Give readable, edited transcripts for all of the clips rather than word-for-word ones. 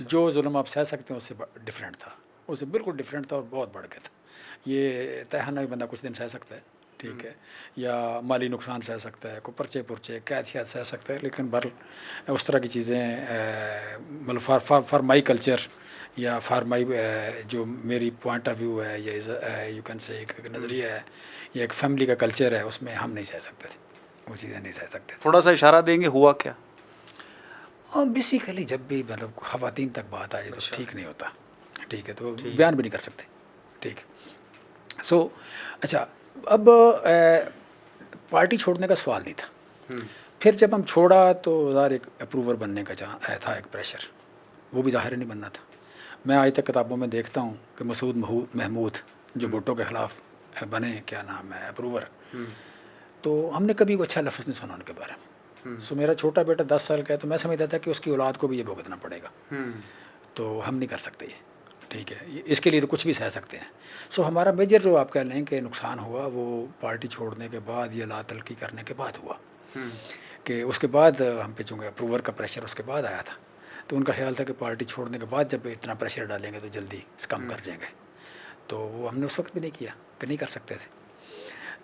جو ظلم آپ سہ سکتے ہیں اس سے ڈفرینٹ تھا، اس سے بالکل ڈفرینٹ تھا اور بہت بڑھ کے تھا. یہ تہنا بھی بندہ کچھ دن سہ سکتا ہے، ٹھیک ہے، یا مالی نقصان سہ سکتا ہے، کوئی پرچے پرچے قید شید سہ سکتا ہے، لیکن اس طرح کی چیزیں مطلب فار مائی کلچر یا فار مائی جو میری پوائنٹ آف ویو ہے یا یو کین سے ایک نظریہ ہے یا ایک فیملی کا کلچر ہے، اس میں ہم نہیں سہ سکتے تھے، وہ چیزیں نہیں سہ سکتے تھے. تھوڑا سا اشارہ دیں گے ہوا کیا؟ اور بیسیکلی جب بھی مطلب خواتین تک بات آ جائے تو ٹھیک نہیں ہوتا، ٹھیک ہے، تو بیان بھی نہیں کر سکتے، ٹھیک. سو اچھا، اب پارٹی چھوڑنے کا سوال نہیں تھا. پھر جب ہم چھوڑا تو ظاہر ایک اپروور بننے کا تھا ایک پریشر، وہ بھی ظاہر نہیں بننا تھا. میں آج تک کتابوں میں دیکھتا ہوں کہ مسعود محمود جو بھٹو کے خلاف بنے، کیا نام ہے، اپروور، تو ہم نے کبھی کوئی اچھا لفظ نہیں سنا ان کے بارے میں. سو میرا چھوٹا بیٹا 10 سال کا ہے، تو میں سمجھتا تھا کہ اس کی اولاد کو بھی یہ بھگتنا پڑے گا، تو ہم نہیں کر سکتے یہ، ٹھیک ہے، اس کے لیے تو کچھ بھی سہ سکتے ہیں. سو ہمارا میجر جو آپ کہہ لیں کہ نقصان ہوا وہ پارٹی چھوڑنے کے بعد یا لا تلقی کرنے کے بعد ہوا، کہ اس کے بعد ہم پہ چونکہ اپروور کا پریشر اس کے بعد آیا تھا، تو ان کا خیال تھا کہ پارٹی چھوڑنے کے بعد جب اتنا پریشر ڈالیں گے تو جلدی کم کر جائیں گے. تو وہ ہم نے اس وقت بھی نہیں کیا کہ نہیں کر سکتے تھے.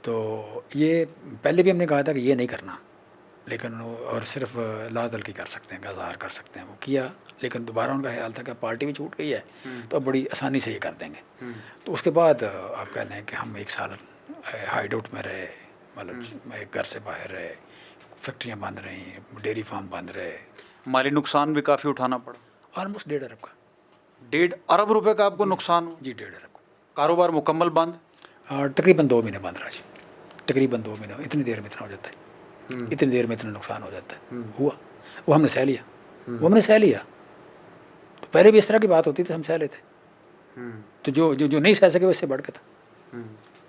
تو یہ پہلے بھی ہم نے کہا تھا کہ یہ نہیں کرنا، لیکن اور صرف لا تلقی کر سکتے ہیں، اظہار کر سکتے ہیں، وہ کیا. لیکن دوبارہ ان کا خیال تھا کہ پارٹی بھی چھوٹ گئی ہے تو اب بڑی آسانی سے یہ کر دیں گے. تو اس کے بعد آپ کہہ لیں کہ ہم 1 سال ہائیڈ آؤٹ میں رہے، مطلب گھر سے باہر رہے، فیکٹریاں بند رہیں، ڈیری فارم بند رہے. مالی نقصان بھی کافی اٹھانا پڑا، آلموسٹ 1.5 ارب کا. 1.5 ارب روپے کا آپ کو نقصان ہوا؟ جی 1.5 ارب کا. کاروبار مکمل بند؟ تقریباً 2 مہینے بند رہا جی، تقریباً 2 مہینے. اتنی دیر میں اتنا ہو جاتا ہے، اتنی دیر میں اتنا نقصان ہو جاتا ہے. ہوا، وہ ہم نے سہ لیا، وہ ہم نے سہ لیا. تو پہلے بھی اس طرح کی بات ہوتی تھی، ہم سہ لیتے. تو جو نہیں سہ سکے وہ اس سے بڑھ کے تھا،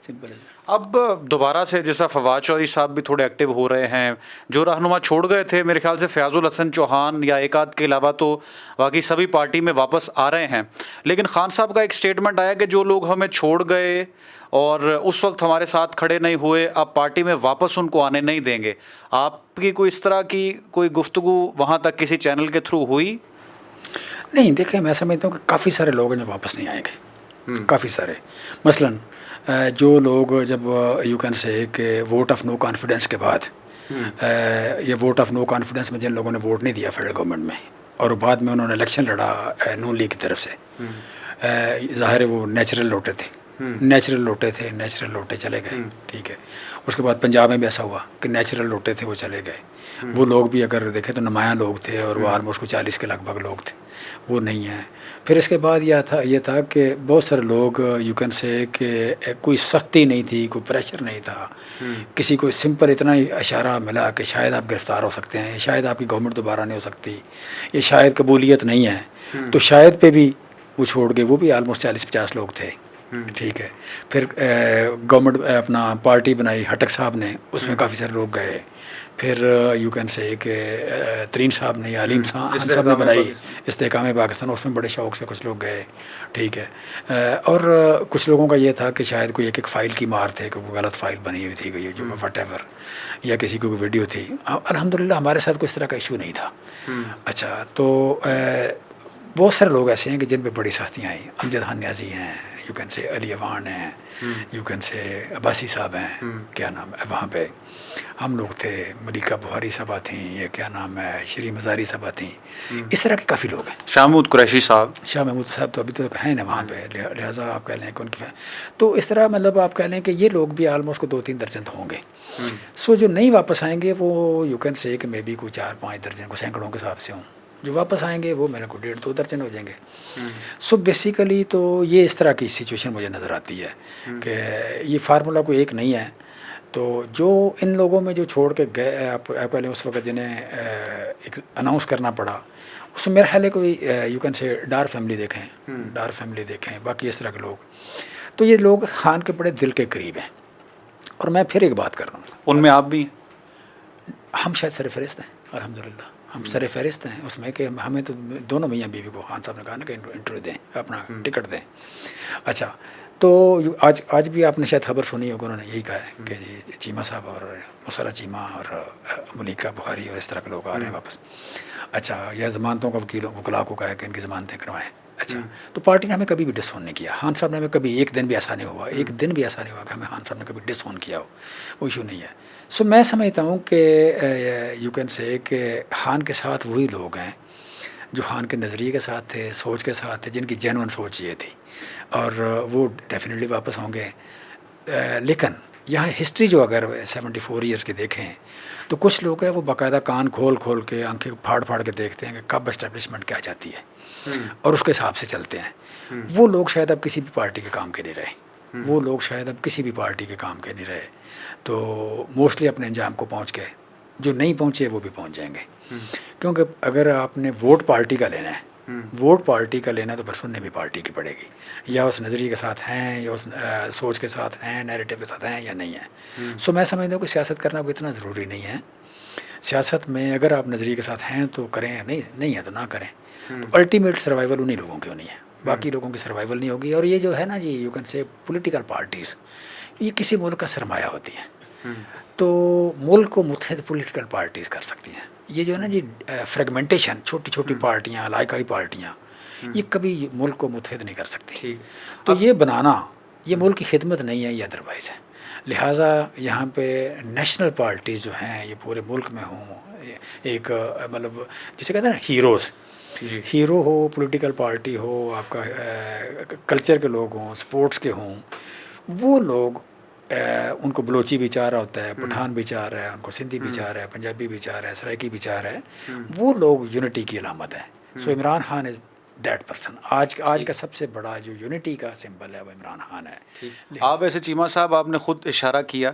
سمپل ہے. اب دوبارہ سے جیسا فواد چودھری صاحب بھی تھوڑے ایکٹیو ہو رہے ہیں، جو رہنما چھوڑ گئے تھے میرے خیال سے فیاض الحسن چوہان یا ایک آدھ کے علاوہ تو باقی سبھی پارٹی میں واپس آ رہے ہیں. لیکن خان صاحب کا ایک سٹیٹمنٹ آیا کہ جو لوگ ہمیں چھوڑ گئے اور اس وقت ہمارے ساتھ کھڑے نہیں ہوئے، اب پارٹی میں واپس ان کو آنے نہیں دیں گے. آپ کی کوئی اس طرح کی کوئی گفتگو وہاں تک کسی چینل کے تھرو ہوئی؟ نہیں، دیکھیں، میں سمجھتا ہوں کہ کافی سارے لوگ ہیں جو واپس نہیں آئیں گے، کافی سارے. مثلاً جو لوگ جب یو کین سے کہ ووٹ آف نو کانفیڈنس کے بعد، یہ ووٹ آف نو کانفیڈنس میں جن لوگوں نے ووٹ نہیں دیا فیڈرل گورنمنٹ میں، اور بعد میں انہوں نے الیکشن لڑا نون لیگ کی طرف سے، ظاہر ہے وہ نیچرل لوٹے تھے، نیچرل لوٹے چلے گئے، ٹھیک ہے. اس کے بعد پنجاب میں بھی ایسا ہوا کہ نیچرل لوٹے تھے وہ چلے گئے. وہ لوگ بھی اگر دیکھیں تو نمایاں لوگ تھے، اور وہ آلموسٹ 40 کے لگ بھگ لوگ تھے، وہ نہیں ہیں. پھر اس کے بعد یہ تھا کہ بہت سارے لوگ یو کین سے کہ کوئی سختی نہیں تھی، کوئی پریشر نہیں تھا، کسی کو سمپل اتنا ہی اشارہ ملا کہ شاید آپ گرفتار ہو سکتے ہیں، شاید آپ کی گورنمنٹ دوبارہ نہیں ہو سکتی، یہ شاید قبولیت نہیں ہے، تو شاید پہ بھی وہ چھوڑ گئے. وہ بھی آلموسٹ 40-50 لوگ تھے، ٹھیک ہے. پھر گورنمنٹ اپنا پارٹی بنائی ہٹک صاحب نے، اس میں کافی سارے لوگ گئے. پھر یو کین سے کہ ترین صاحب نے یا علیم خان صاحب نے بنائی استحکام پاکستان، اس میں بڑے شوق سے کچھ لوگ گئے، ٹھیک ہے. اور کچھ لوگوں کا یہ تھا کہ شاید کوئی ایک فائل کی مار تھے کہ کوئی غلط فائل بنی ہوئی تھی جو وٹ ایور، یا کسی کو کوئی ویڈیو تھی. الحمدللہ ہمارے ساتھ کوئی اس طرح کا ایشو نہیں تھا. اچھا، تو بہت سارے لوگ ایسے ہیں کہ جن پہ بڑی سختیاں آئیں. امجد خان نیازی ہیں، یو کین سے علی اوان ہیں، یو کین سے عباسی صاحب ہیں، کیا نام ہے، وہاں پہ ہم لوگ تھے. ملیکہ بخاری صاحبہ تھیں، یہ کیا نام ہے، شری مزاری صاحبہ تھیں. اس طرح کے کافی لوگ ہیں. شاہ محمود قریشی صاحب، شاہ محمود صاحب تو ابھی تک ہیں نا وہاں پہ، لہٰذا آپ کہہ لیں کہ ان کی تو اس طرح مطلب آپ کہہ لیں کہ یہ لوگ بھی آلموسٹ کو 2-3 درجن تو ہوں گے. سو جو نہیں واپس آئیں گے وہ یو کین سے کہ مے بی کوئی 4-5 درجن کو سینکڑوں کے حساب سے ہوں. جو واپس آئیں گے وہ میرے کو 1.5-2 درجن ہو جائیں گے. سو بیسیکلی تو یہ اس طرح کی سچویشن مجھے نظر آتی ہے کہ یہ فارمولا کوئی ایک نہیں ہے. تو جو ان لوگوں میں جو چھوڑ کے گئے آپ پہلے اس وقت جنہیں ایک اناؤنس کرنا پڑا، اس میں میرا خیال ہے کوئی یو کین سے ڈار فیملی دیکھیں، باقی اس طرح کے لوگ، تو یہ لوگ خان کے بڑے دل کے قریب ہیں. اور میں پھر ایک بات کر رہا ہوں، ان میں آپ بھی ہیں؟ ہم شاید سر فہرست ہیں، الحمدللہ ہم سر فہرست ہیں اس میں کہ ہمیں تو دونوں میاں بیوی کو خان صاحب نے کہا نا کہ انٹرویو دیں، اپنا ٹکٹ دیں. اچھا، تو آج بھی آپ نے شاید خبر سنی ہوگی، انہوں نے یہی کہا ہے کہ جی چیمہ صاحب اور مسرہ چیمہ اور ملیکہ بخاری اور اس طرح کے لوگ آ رہے ہیں واپس. اچھا، یا ضمانتوں کا وکلاء کو کہا ہے کہ ان کی ضمانتیں کروائیں. اچھا، تو پارٹی نے ہمیں کبھی بھی ڈس آن نہیں کیا. خان صاحب نے ہمیں کبھی ایک دن بھی ایسا نہیں ہوا کہ ہمیں خان صاحب نے کبھی ڈس آن کیا ہو. وہ ایشو نہیں ہے. سو میں سمجھتا ہوں کہ یو کین سے کہ خان کے ساتھ وہی لوگ ہیں جو خان کے نظریے کے ساتھ تھے، سوچ کے ساتھ تھے، جن کی جینون سوچ یہ تھی، اور وہ ڈیفینیٹلی واپس ہوں گے. لیکن یہاں ہسٹری جو اگر 74 ایئرس کی دیکھیں تو کچھ لوگ ہیں وہ باقاعدہ کان کھول کے آنکھیں پھاڑ کے دیکھتے ہیں کہ کب اسٹیبلشمنٹ کیا جاتی ہے اور اس کے حساب سے چلتے ہیں. وہ لوگ شاید اب کسی بھی پارٹی کے کام کے نہیں رہے. تو موسٹلی اپنے انجام کو پہنچ گئے. جو نہیں پہنچے وہ بھی پہنچ جائیں گے. کیونکہ اگر آپ نے ووٹ پارٹی کا لینا ہے تو پھر سننے بھی پارٹی کی پڑے گی. یا اس نظریے کے ساتھ ہیں، یا اس سوچ کے ساتھ ہیں، نیریٹو کے ساتھ ہیں یا نہیں ہیں. سو میں سمجھتا ہوں کہ سیاست کرنا کوئی اتنا ضروری نہیں ہے. سیاست میں اگر آپ نظریے کے ساتھ ہیں تو کریں، نہیں ہے تو نہ کریں. تو الٹیمیٹ سروائیول انہی لوگوں کی ہونی ہے، باقی لوگوں کی سروائیول نہیں ہوگی. اور یہ جو ہے نا جی you can say political parties, یہ کسی ملک کا سرمایہ ہوتی ہیں. تو ملک کو متحد پولیٹیکل پارٹیز کر سکتی ہیں. یہ جو ہے نا جی فریگمنٹیشن، چھوٹی پارٹیاں، علاقائی پارٹیاں، یہ کبھی ملک کو متحد نہیں کر سکتی. تو یہ بنانا یہ ملک کی خدمت نہیں ہے، یہ ادروائز ہے. لہٰذا یہاں پہ نیشنل پارٹیز جو ہیں یہ پورے ملک میں ہوں، ایک مطلب جسے کہتے ہیں نا ہیروز، ہیرو ہو، پولیٹیکل پارٹی ہو، آپ کا کلچر کے لوگ ہوں، سپورٹس کے ہوں. وہ لوگ ان کو بلوچی بھی چاہ رہا ہوتا ہے، پٹھان بھی چاہ رہا ہے، ان کو سندھی بھی چاہ رہا ہے، پنجابی بھی چاہ رہا ہے، سرائکی بھی چاہ رہا ہے. وہ لوگ یونٹی کی علامت ہیں. So Imran Khan is that person. آج کا سب سے بڑا جو یونٹی کا سمبل ہے وہ عمران خان ہے. آپ ایسے چیمہ صاحب، آپ نے خود اشارہ کیا،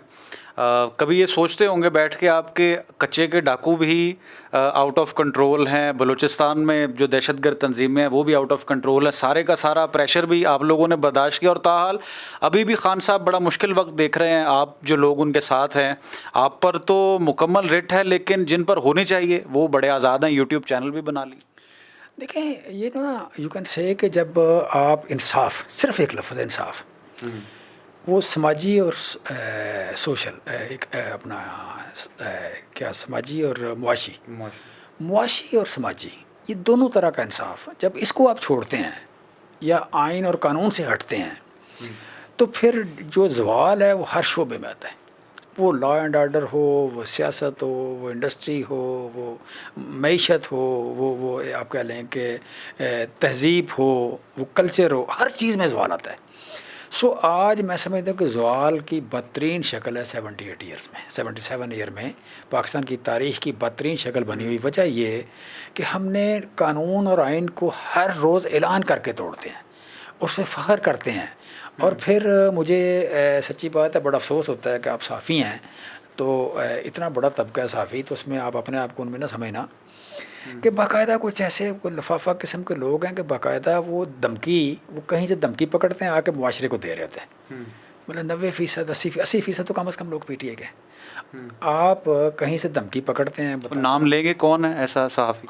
کبھی یہ سوچتے ہوں گے بیٹھ کے آپ کے کچے کے ڈاکو بھی آؤٹ آف کنٹرول ہیں، بلوچستان میں جو دہشت گرد تنظیمیں ہیں وہ بھی آؤٹ آف کنٹرول ہے، سارے کا سارا پریشر بھی آپ لوگوں نے برداشت کیا، اور تاحال ابھی بھی خان صاحب بڑا مشکل وقت دیکھ رہے ہیں. آپ جو لوگ ان کے ساتھ ہیں، آپ پر تو مکمل رٹ ہے، لیکن جن پر ہونی چاہیے وہ بڑے آزاد ہیں، یوٹیوب چینل بھی بنا لی. دیکھیں یہ نا یو کین سے کہ جب آپ انصاف، صرف ایک لفظ انصاف، وہ سماجی اور سوشل، ایک اپنا کیا سماجی اور معاشی اور سماجی، یہ دونوں طرح کا انصاف جب اس کو آپ چھوڑتے ہیں یا آئین اور قانون سے ہٹتے ہیں تو پھر جو زوال ہے وہ ہر شعبے میں آتا ہے. وہ لا اینڈ آرڈر ہو، وہ سیاست ہو، وہ انڈسٹری ہو، وہ معیشت ہو، وہ آپ کہہ لیں کہ تہذیب ہو، وہ کلچر ہو، ہر چیز میں زوال آتا ہے. سو آج میں سمجھتا ہوں کہ زوال کی بدترین شکل ہے 78 ایئرس میں، 77 ایئر میں پاکستان کی تاریخ کی بدترین شکل بنی ہوئی. وجہ یہ کہ ہم نے قانون اور آئین کو ہر روز اعلان کر کے توڑتے ہیں، اس پہ فخر کرتے ہیں. اور پھر مجھے سچی بات ہے بڑا افسوس ہوتا ہے کہ آپ صحافی ہیں تو اتنا بڑا طبقہ ہے صحافی، تو اس میں آپ اپنے آپ کو ان میں نہ سمجھنا کہ باقاعدہ کچھ ایسے کوئی لفافہ قسم کے لوگ ہیں کہ باقاعدہ وہ کہیں سے دھمکی پکڑتے ہیں، آ کے معاشرے کو دے رہے ہوتے ہیں. مطلب 90%، 80% تو کم از کم لوگ پی ٹی اے کے. آپ کہیں سے دھمکی پکڑتے ہیں. نام لیں گے کون ہے ایسا صحافی؟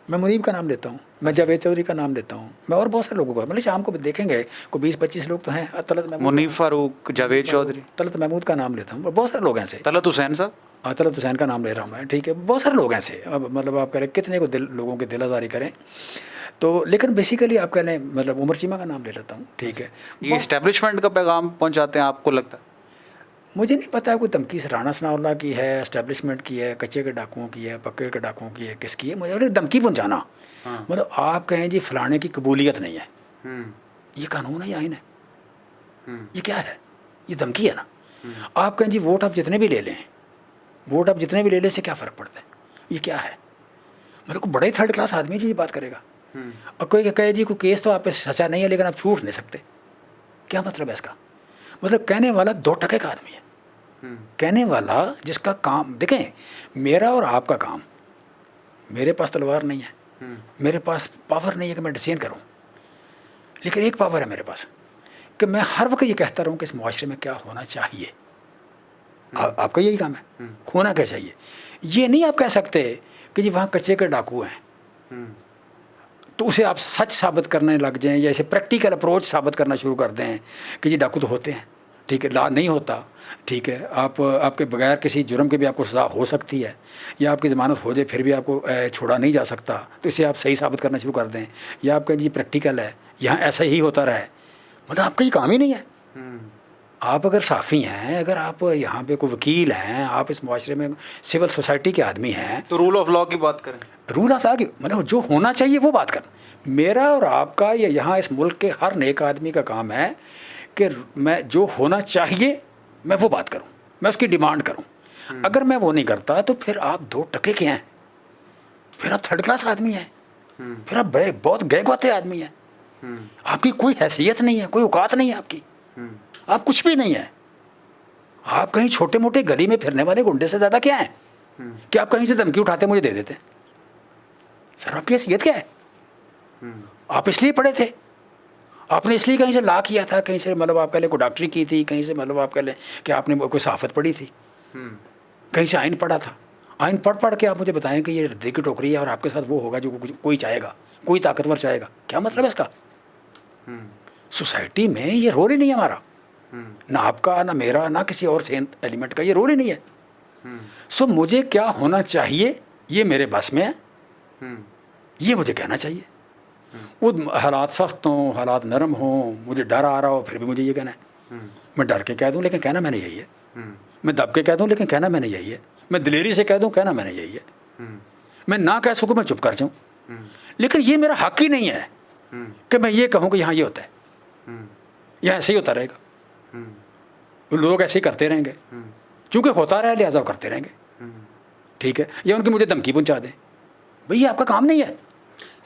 میں منیب کا نام لیتا ہوں، میں جاوید چودھری کا نام لیتا ہوں، میں اور بہت سارے لوگوں کا، مطلب شام کو دیکھیں گے کو 20-25 لوگ تو ہیں. منیب فاروق، جاوید چودھری، طلعت محمود کا نام لیتا ہوں، اور بہت سارے لوگ ہیں ایسے. طلعت حسین صاحب، طلعت حسین کا نام لے رہا ہوں میں، ٹھیک ہے. بہت سارے لوگ ہیں ایسے، مطلب آپ کہہ رہے کتنے کو لوگوں کے دل آزاری کریں. تو لیکن بیسیکلی آپ کہہ لیں مطلب عمر چیمہ کا نام لے لیتا ہوں، ٹھیک ہے. یہ اسٹیبلشمنٹ کا پیغام پہنچاتے ہیں آپ کو لگتا ہے؟ مجھے نہیں پتا کوئی تنقید رانا ثناء اللہ کی ہے، اسٹیبلشمنٹ کی ہے، کچے کے ڈاکوؤں کی ہے، پکے کے ڈاکوؤں کی ہے، کس کی ہے. مجھے دھمکی پہنچانا، مطلب آپ کہیں جی فلانے کی قبولیت نہیں ہے، یہ قانون ہے یا آئین ہے؟ یہ کیا ہے؟ یہ دھمکی ہے نا. آپ کہیں جی ووٹ آپ جتنے بھی لے لیں، اس سے کیا فرق پڑتا ہے؟ یہ کیا ہے؟ مطلب کوئی بڑے تھرڈ کلاس آدمی جی یہ بات کرے گا. اور کوئی کہے جی کوئی کیس تو آپ پہ سچا نہیں ہے لیکن آپ چھوٹ نہیں سکتے. کیا مطلب ہے اس کا؟ مطلب کہنے والا 2 ٹکے کا آدمی ہے. کہنے والا جس کا کام، دیکھیں میرا اور آپ کا کام، میرے پاس تلوار نہیں ہے، میرے پاس پاور نہیں ہے کہ میں ڈیسیژن کروں، لیکن ایک پاور ہے میرے پاس کہ میں ہر وقت یہ کہتا رہوں کہ اس معاشرے میں کیا ہونا چاہیے. آپ کا یہی کام ہے، ہونا کیا چاہیے. یہ نہیں آپ کہہ سکتے کہ جی وہاں کچے کے ڈاکو ہیں. تو اسے آپ سچ ثابت کرنے لگ جائیں یا اسے پریکٹیکل اپروچ ثابت کرنا شروع کر دیں کہ یہ ڈاکو تو ہوتے ہیں، ٹھیک ہے، لا نہیں ہوتا، ٹھیک ہے، آپ کے بغیر کسی جرم کے بھی آپ کو سزا ہو سکتی ہے، یا آپ کی ضمانت ہو جائے پھر بھی آپ کو چھوڑا نہیں جا سکتا، تو اسے آپ صحیح ثابت کرنا شروع کر دیں، یا آپ کہیں جی پریکٹیکل ہے، یہاں ایسا ہی ہوتا رہا ہے، مطلب آپ کا یہ کام ہی نہیں ہے۔ آپ اگر صحافی ہیں، اگر آپ یہاں پہ کوئی وکیل ہیں، آپ اس معاشرے میں سول سوسائٹی کے آدمی ہیں، تو رول آف لا کی بات کریں، رول آف لا کی مطلب جو ہونا چاہیے وہ بات کریں۔ میرا اور آپ کا یا یہاں اس ملک کے ہر نیک آدمی کا کام ہے کہ میں جو ہونا چاہیے میں وہ بات کروں، میں اس کی ڈیمانڈ کروں۔ اگر میں وہ نہیں کرتا تو پھر آپ دو ٹکے کے ہیں، پھر آپ تھرڈ کلاس آدمی ہیں، پھر آپ بہت گئے گوتے آدمی ہیں، آپ کی کوئی حیثیت نہیں ہے، کوئی اوقات نہیں ہے آپ کی، آپ کچھ بھی نہیں ہے، آپ کہیں چھوٹے موٹے گلی میں پھرنے والے گنڈے سے زیادہ کیا ہیں کہ آپ کہیں سے دھمکی اٹھاتے مجھے دے دیتے ہیں؟ سر آپ کی حیثیت کیا ہے؟ آپ اس لیے پڑھے تھے، آپ نے اس لیے کہیں سے لا کیا تھا، کہیں سے مطلب آپ کہہ لیں کوئی ڈاکٹری کی تھی، کہیں سے مطلب آپ کہہ لیں کہ آپ نے کوئی صحافت پڑھی تھی، کہیں سے آئین پڑھا تھا، آئین پڑھ کے آپ مجھے بتائیں کہ یہ ردے کی ٹوکری ہے اور آپ کے ساتھ وہ ہوگا جو کوئی چاہے گا، کوئی طاقتور چاہے گا، کیا مطلب ہے اس کا؟ سوسائٹی میں یہ رول ہی نہیں ہے ہمارا، نہ آپ کا، نہ میرا، نہ کسی اور سین ایلیمنٹ کا، یہ رول ہی نہیں ہے۔ سو مجھے کیا ہونا چاہیے یہ میرے بس میں ہے، یہ مجھے کہنا چاہیے۔ وہ حالات سخت ہوں، حالات نرم ہوں، مجھے ڈر آ رہا ہو، پھر بھی مجھے یہ کہنا ہے، میں ڈر کے کہہ دوں لیکن کہنا میں نے یہی ہے، میں دب کے کہہ دوں لیکن کہنا میں نے یہی ہے، میں دلیری سے کہہ دوں کہنا میں نے یہی ہے، میں نہ کہہ سکوں میں چپ کر جاؤں، لیکن یہ میرا حق ہی نہیں ہے کہ میں یہ کہوں کہ یہاں یہ ہوتا ہے، یہاں ایسے ہی ہوتا رہے گا، لوگ ایسے ہی کرتے رہیں گے، چونکہ ہوتا رہے لہٰذا وہ کرتے رہیں گے، ٹھیک ہے، یا ان کی مجھے دھمکی پہنچا دیں، بھئی یہ آپ کا کام نہیں ہے۔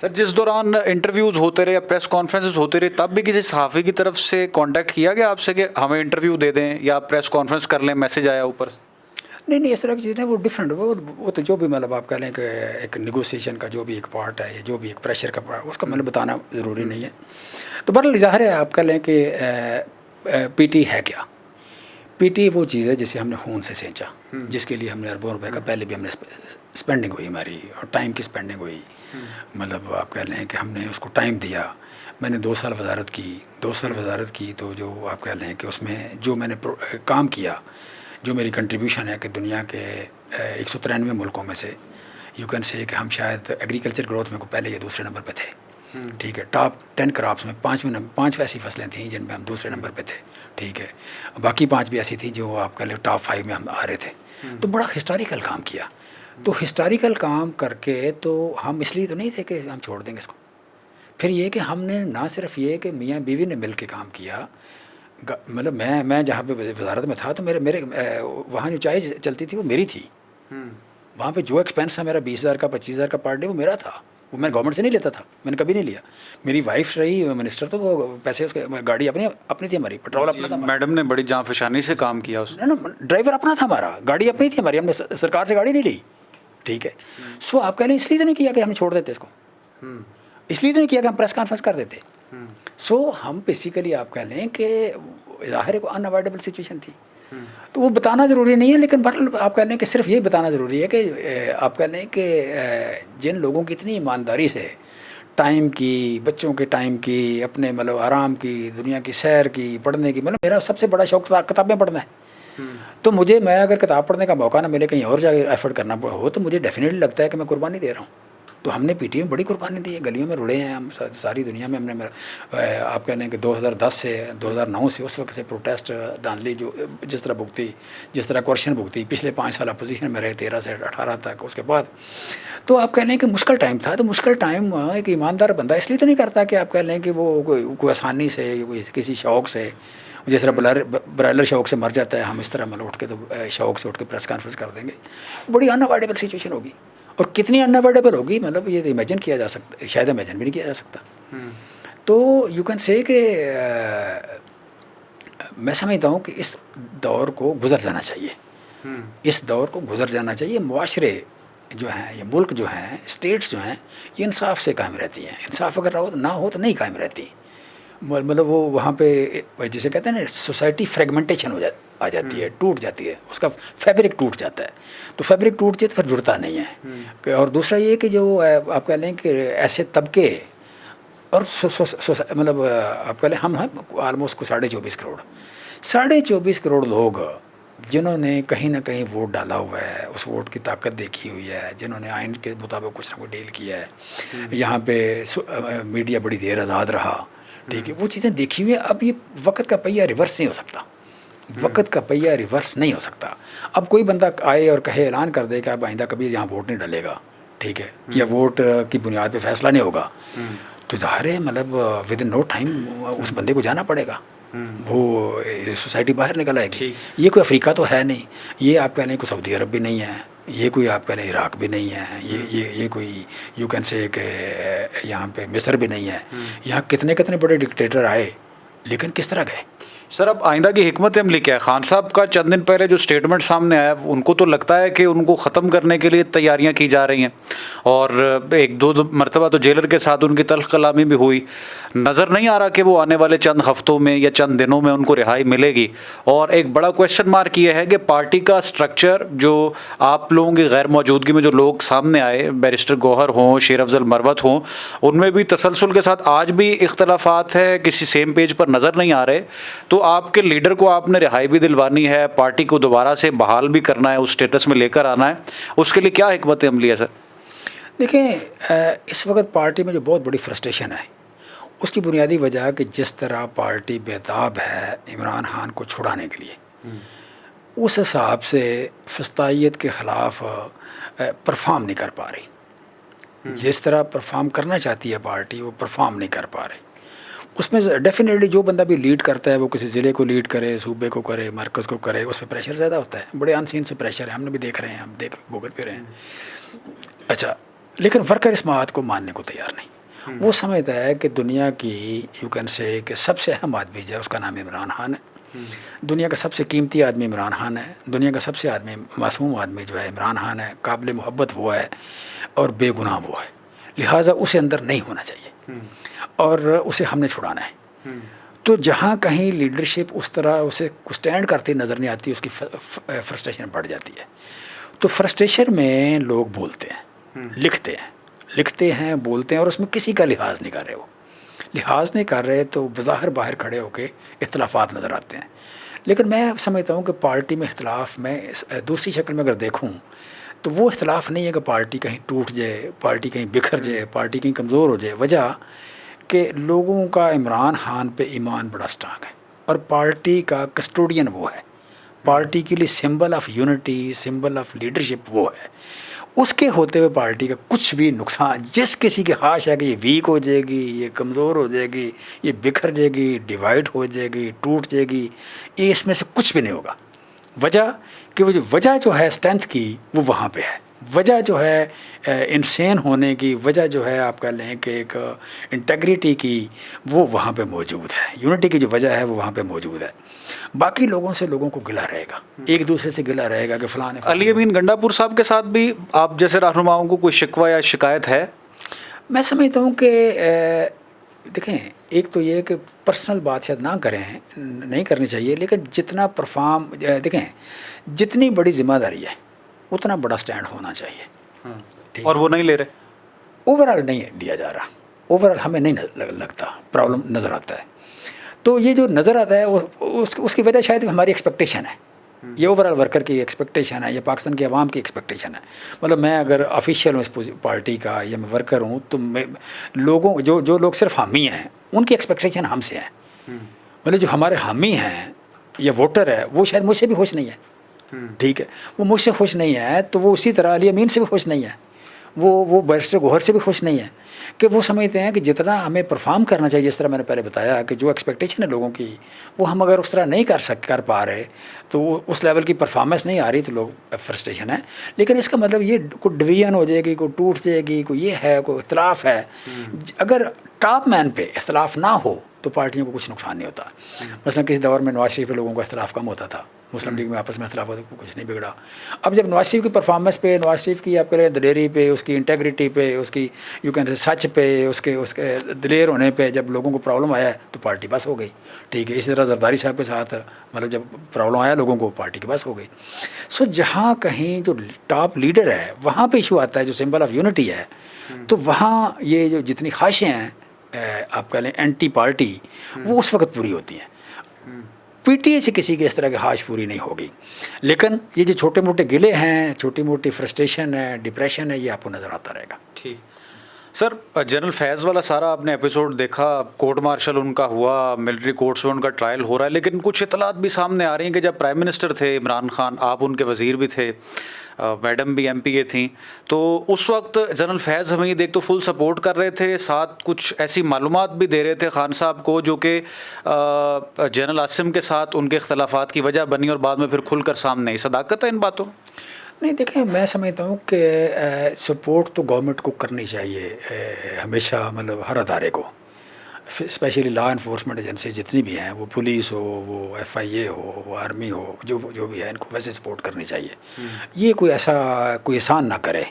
سر جس دوران انٹرویوز ہوتے رہے یا پریس کانفرنسز ہوتے رہے تب بھی کسی صحافی کی طرف سے کانٹیکٹ کیا گیا آپ سے کہ ہمیں انٹرویو دے دیں یا پریس کانفرنس کر لیں، میسج آیا اوپر سے؟ نہیں اس طرح کی چیزیں وہ ڈفرینٹ، وہ تو جو بھی مطلب آپ کہہ لیں کہ ایک نیگوسیشن کا جو بھی ایک پارٹ ہے یا جو بھی ایک پریشر کا پارٹ، اس کا مطلب بتانا ضروری نہیں ہے۔ تو بہرحال ظاہر ہے آپ کہہ لیں کہ پی ٹی ہے کیا؟ پی ٹی وہ چیز ہے جسے ہم نے خون سے سینچا، جس کے لیے ہم نے اربوں روپے کا پہلے بھی ہم نے اسپینڈنگ ہوئی ہماری، اور ٹائم کی اسپینڈنگ ہوئی، مطلب آپ کہہ لیں کہ ہم نے اس کو ٹائم دیا۔ میں نے 2 سال وزارت کی تو جو آپ کہہ لیں کہ اس میں جو میں نے کام کیا، جو میری کنٹریبیوشن ہے کہ دنیا کے 193 ملکوں میں سے یو کین سے کہ ہم شاید ایگریکلچر گروتھ میں کو پہلے یا دوسرے نمبر پہ تھے، ٹھیک ہے، ٹاپ 10 کراپس میں 5 ایسی فصلیں تھیں جن میں ہم دوسرے نمبر پہ تھے، ٹھیک ہے، باقی 5 بھی ایسی تھیں جو آپ کہہ لیں ٹاپ 5 میں ہم آ رہے تھے، تو بڑا ہسٹوریکل کام کیا۔ تو ہسٹوریکل کام کر کے تو ہم اس لیے تو نہیں تھے کہ ہم چھوڑ دیں گے اس کو، پھر یہ کہ ہم نے نہ صرف یہ کہ میاں بیوی نے مل کے کام کیا، مطلب میں جہاں پہ وزارت میں تھا تو میرے وہاں جو چائے چلتی تھی وہ میری تھی، وہاں پہ جو ایکسپینس تھا میرا 20,000 کا 25,000 کا پر ڈے وہ میرا تھا، وہ میں گورنمنٹ سے نہیں لیتا تھا، میں نے کبھی نہیں لیا۔ میری وائف رہی منسٹر تو وہ پیسے اس کے، گاڑی اپنی تھی ہماری، پٹرول اپنا تھا، میڈم نے بڑی جاں فشانی سے کام کیا اس نا، ڈرائیور اپنا تھا ہمارا، گاڑی اپنی تھی ہماری، ہم نے سرکار سے گاڑی نہیں لی، ٹھیک ہے۔ سو آپ کہہ لیں اس لیے تو نہیں کیا کہ ہم چھوڑ دیتے اس کو، اس لیے تو نہیں کیا کہ ہم پریس کانفرنس کر دیتے۔ سو ہم بیسیکلی آپ کہہ لیں کہ ظاہر ہے کو ان اوائڈیبل سچویشن تھی، تو وہ بتانا ضروری نہیں ہے، لیکن آپ کہہ لیں کہ صرف یہ بتانا ضروری ہے کہ آپ کہہ لیں کہ جن لوگوں کی اتنی ایمانداری سے ٹائم کی، بچوں کے ٹائم کی، اپنے مطلب آرام کی، دنیا کی سیر کی، پڑھنے کی، مطلب میرا سب سے بڑا شوق تھا کتابیں پڑھنا ہے، تو مجھے میں اگر کتاب پڑھنے کا موقع نہ ملے کہیں اور جا کے ایفرٹ کرنا ہو تو مجھے ڈیفینیٹلی لگتا ہے کہ میں قربانی دے رہا ہوں۔ تو ہم نے پی ٹی میں بڑی قربانی دی ہے، گلیوں میں رڑے ہیں ہم ساری دنیا میں، ہم نے آپ کہہ لیں کہ 2010 سے 2009 سے اس وقت سے پروٹیسٹ دھاندلی جو جس طرح بھگتی، جس طرح کوشچن بھگتی، پچھلے 5 سال اپوزیشن میں رہے 13 سے 18 تک، اس کے بعد تو آپ کہہ لیں کہ مشکل ٹائم تھا۔ تو مشکل ٹائم ایک ایماندار بندہ اس لیے تو نہیں کرتا کہ آپ کہہ لیں کہ وہ کوئی آسانی سے، کسی شوق سے، جس طرح برائلر شوق سے مر جاتا ہے، ہم اس طرح مطلب اٹھ کے تو شوق سے اٹھ کے پریس کانفرنس کر دیں گے، بڑی ان اوائڈیبل سچویشن ہوگی، اور کتنی ان اوائڈیبل ہوگی مطلب یہ امیجن کیا جا سکتا، شاید امیجن بھی نہیں کیا جا سکتا۔ تو یو کین سے کہ میں سمجھتا ہوں کہ اس دور کو گزر جانا چاہیے، اس دور کو گزر جانا چاہیے۔ معاشرے جو ہیں، یہ ملک جو ہیں، اسٹیٹس جو ہیں، یہ انصاف سے قائم رہتی ہیں، انصاف اگر نہ ہو تو نہیں قائم رہتی، مطلب وہ وہاں پہ جسے کہتے ہیں نا سوسائٹی فریگمنٹیشن آ جاتی ہے، ٹوٹ جاتی ہے، اس کا فیبرک ٹوٹ جاتا ہے، تو فیبرک ٹوٹ جائے تو پھر جڑتا نہیں ہے۔ اور دوسرا یہ کہ جو آپ کہہ لیں کہ ایسے طبقے اور مطلب آپ کہہ لیں ہم آلموسٹ کو 24.5 کروڑ 24.5 کروڑ لوگ جنہوں نے کہیں نہ کہیں ووٹ ڈالا ہوا ہے، اس ووٹ کی طاقت دیکھی ہوئی ہے، جنہوں نے آئین کے مطابق کچھ نہ کچھ ڈیل کیا ہے، یہاں پہ میڈیا بڑی دیر آزاد رہا، ٹھیک ہے، وہ چیزیں دیکھی ہوئی ہیں. اب یہ وقت کا پہیہ ریورس نہیں ہو سکتا، وقت کا پہیہ ریورس نہیں ہو سکتا. اب کوئی بندہ آئے اور کہے اعلان کر دے کہ اب آئندہ کبھی یہاں ووٹ نہیں ڈلے گا، ٹھیک ہے، یا ووٹ کی بنیاد پہ فیصلہ نہیں ہوگا، تو ظاہر ہے مطلب ود ان نو ٹائم اس بندے کو جانا پڑے گا، وہ سوسائٹی باہر نکل آئے گی. یہ کوئی افریقہ تو ہے نہیں، یہ آپ کہہ لیں کوئی سعودی عرب بھی نہیں ہے، یہ کوئی آپ کہہ لیں عراق بھی نہیں ہے، یہ کوئی یو کین سے کہ یہاں پہ مصر بھی نہیں ہے. یہاں کتنے کتنے بڑے ڈکٹیٹر آئے لیکن کس طرح گئے. سر اب آئندہ کی حکمت عملی کیا ہے؟ خان صاحب کا چند دن پہلے جو اسٹیٹمنٹ سامنے آیا ان کو تو لگتا ہے کہ ان کو ختم کرنے کے لیے تیاریاں کی جا رہی ہیں، اور ایک دو مرتبہ تو جیلر کے ساتھ ان کی تلخ کلامی بھی ہوئی. نظر نہیں آ رہا کہ وہ آنے والے چند ہفتوں میں یا چند دنوں میں ان کو رہائی ملے گی. اور ایک بڑا کویشچن مارک یہ ہے کہ پارٹی کا اسٹرکچر جو آپ لوگوں کی غیر موجودگی میں جو لوگ سامنے آئے، بیرسٹر گوہر ہوں، شیر افضل مروت ہوں، ان میں بھی تسلسل کے ساتھ آج بھی اختلافات ہے، کسی سیم پیج پر نظر نہیں آ رہے. تو آپ کے لیڈر کو آپ نے رہائی بھی دلوانی ہے، پارٹی کو دوبارہ سے بحال بھی کرنا ہے، اس سٹیٹس میں لے کر آنا ہے، اس کے لیے کیا حکمت عملی ہے سر؟ دیکھیں اس وقت پارٹی میں جو بہت بڑی فرسٹریشن ہے اس کی بنیادی وجہ کہ جس طرح پارٹی بےتاب ہے عمران خان کو چھڑانے کے لیے، اس حساب سے فسطائیت کے خلاف پرفارم نہیں کر پا رہی. جس طرح پرفارم کرنا چاہتی ہے پارٹی وہ پرفارم نہیں کر پا رہی. اس میں ڈیفینیٹلی جو بندہ بھی لیڈ کرتا ہے وہ کسی ضلع کو لیڈ کرے، صوبے کو کرے، مرکز کو کرے، اس پہ پریشر زیادہ ہوتا ہے، بڑے ان سین سے پریشر ہے، ہم نے بھی دیکھ رہے ہیں، ہم دیکھ بھوگل پہ رہے ہیں. اچھا، لیکن ورکر اس بات کو ماننے کو تیار نہیں. وہ سمجھتا ہے کہ دنیا کی یو کین سے کہ سب سے اہم آدمی جو ہے اس کا نام عمران خان ہے، دنیا کا سب سے قیمتی آدمی عمران خان ہے، دنیا کا سب سے معصوم آدمی جو ہے عمران خان ہے، قابل محبت وہ ہے اور بے گناہ وہ ہے، لہٰذا اسے اندر نہیں ہونا چاہیے اور اسے ہم نے چھڑانا ہے. تو جہاں کہیں لیڈرشپ اس طرح اسے اسٹینڈ کرتی نظر نہیں آتی، اس کی فرسٹریشن بڑھ جاتی ہے. تو فرسٹریشن میں لوگ بولتے ہیں، لکھتے ہیں، بولتے ہیں، اور اس میں کسی کا لحاظ نہیں کر رہے. وہ لحاظ نہیں کر رہے تو بظاہر باہر کھڑے ہو کے اختلافات نظر آتے ہیں. لیکن میں سمجھتا ہوں کہ پارٹی میں اختلاف میں دوسری شکل میں اگر دیکھوں تو وہ اختلاف نہیں ہے کہ پارٹی کہیں ٹوٹ جائے، پارٹی کہیں بکھر جائے، پارٹی کہیں کمزور ہو جائے. وجہ کہ لوگوں کا عمران خان پہ ایمان بڑا اسٹرانگ ہے اور پارٹی کا کسٹوڈین وہ ہے، پارٹی کے لیے symbol of unity, symbol of leadership وہ ہے. اس کے ہوتے ہوئے پارٹی کا کچھ بھی نقصان، جس کسی کے خواہش ہے کہ یہ ویک ہو جائے گی، یہ کمزور ہو جائے گی، یہ بکھر جائے گی، ڈیوائڈ ہو جائے گی، ٹوٹ جائے گی، یہ اس میں سے کچھ بھی نہیں ہوگا. وجہ کہ وہ جو وجہ جو ہے اسٹرینتھ کی وہ وہاں پہ ہے، وجہ جو ہے انسین ہونے کی، وجہ جو ہے آپ کہہ لیں کہ ایک انٹیگریٹی کی، وہ وہاں پہ موجود ہے. یونٹی کی جو وجہ ہے وہ وہاں پہ موجود ہے. باقی لوگوں سے لوگوں کو گلا رہے گا، ایک دوسرے سے گلا رہے گا کہ فلاں علی امین گنڈا پور صاحب کے ساتھ بھی آپ جیسے رہنماؤں کو کوئی شکوہ یا شکایت ہے؟ میں سمجھتا ہوں کہ دیکھیں، ایک تو یہ کہ پرسنل بات شاید نہ کریں، نہیں کرنی چاہیے، لیکن جتنا پرفارم دیکھیں، جتنی بڑی ذمہ داری ہے اتنا بڑا سٹینڈ ہونا چاہیے. اور وہ نہیں لے رہے، اوور آل نہیں لیا جا رہا، اوور آل ہمیں نہیں لگتا، پرابلم نظر آتا ہے. تو یہ جو نظر آتا ہے اس کی وجہ شاید ہماری ایکسپیکٹیشن ہے، یہ اوور آل ورکر کی ایکسپیکٹیشن ہے، یا پاکستان کی عوام کی ایکسپیکٹیشن ہے. مطلب میں اگر آفیشیل ہوں اس پارٹی کا یا میں ورکر ہوں تو لوگوں جو لوگ صرف حامی ہیں ان کی ایکسپیکٹیشن ہم سے ہے. مطلب جو ہمارے حامی ہیں یا ووٹر ہے وہ شاید مجھ سے بھی خوش نہیں ہے، ٹھیک ہے، وہ مجھ سے خوش نہیں ہے تو وہ اسی طرح علی امین سے بھی خوش نہیں ہے، وہ بیرسٹر گوہر سے بھی خوش نہیں ہے، کہ وہ سمجھتے ہیں کہ جتنا ہمیں پرفارم کرنا چاہیے، جس طرح میں نے پہلے بتایا کہ جو ایکسپیکٹیشن ہے لوگوں کی وہ ہم اگر اس طرح نہیں کر پا رہے تو اس لیول کی پرفارمنس نہیں آ رہی تو لوگ فرسٹریشن ہے. لیکن اس کا مطلب یہ کوئی ڈویژن ہو جائے گی، کوئی ٹوٹ جائے گی، کوئی یہ ہے، کوئی اختلاف ہے. اگر ٹاپ مین پہ اختلاف نہ ہو تو پارٹیوں کو کچھ نقصان نہیں ہوتا. مثلا کسی دور میں نواز شریف پہ لوگوں کا اختلاف کم ہوتا تھا، مسلم لیگ میں آپس میں اختلاف ہوتا، کچھ نہیں بگڑا. اب جب نواز شریف کی پرفارمنس پہ، نواز شریف کی آپ کریں دلیری پہ، اس کی انٹیگریٹی پہ، اس کی یو کین سے سچ پہ، اس کے دلیر ہونے پہ جب لوگوں کو پرابلم آیا تو پارٹی بس ہو گئی، ٹھیک ہے. اسی طرح زرداری صاحب کے ساتھ مطلب جب پرابلم آیا لوگوں کو پارٹی کی بس ہو گئی. سو جہاں کہیں جو ٹاپ لیڈر ہے وہاں پہ ایشو آتا ہے جو سمبل آف یونٹی ہے، تو وہاں یہ جو جتنی خواہشیں ہیں آپ کہہ لیں اینٹی پارٹی، وہ اس وقت پوری ہوتی ہیں. پی ٹی اے سے کسی کے اس طرح کی خواہش پوری نہیں ہوگی. لیکن یہ جو چھوٹے موٹے گلے ہیں، چھوٹی موٹی فرسٹریشن ہے، ڈپریشن ہے، یہ آپ کو نظر آتا رہے گا. ٹھیک سر، جنرل فیض والا سارا آپ نے ایپیسوڈ دیکھا، کورٹ مارشل ان کا ہوا، ملٹری کورٹس میں ان کا ٹرائل ہو رہا ہے، لیکن کچھ اطلاعات بھی سامنے آ رہی ہیں کہ جب پرائم منسٹر تھے عمران خان، آپ ان کے وزیر بھی تھے، میڈم بھی ایم پی اے تھیں، تو اس وقت جنرل فیض حمید ایک تو فل سپورٹ کر رہے تھے، ساتھ کچھ ایسی معلومات بھی دے رہے تھے خان صاحب کو جو کہ جنرل عاصم کے ساتھ ان کے اختلافات کی وجہ بنی اور بعد میں پھر کھل کر سامنے آئی. صداقت ہے ان باتوں؟ نہیں دیکھیں، میں سمجھتا ہوں کہ سپورٹ تو گورنمنٹ کو کرنی چاہیے ہمیشہ، مطلب ہر ادارے کو، اسپیشلی لا انفورسمنٹ ایجنسی جتنی بھی ہیں، وہ پولیس ہو، وہ ایف آئی اے ہو، وہ آرمی ہو، جو بھی ہے، ان کو ویسے سپورٹ کرنی چاہیے. یہ کوئی احسان نہ کرے،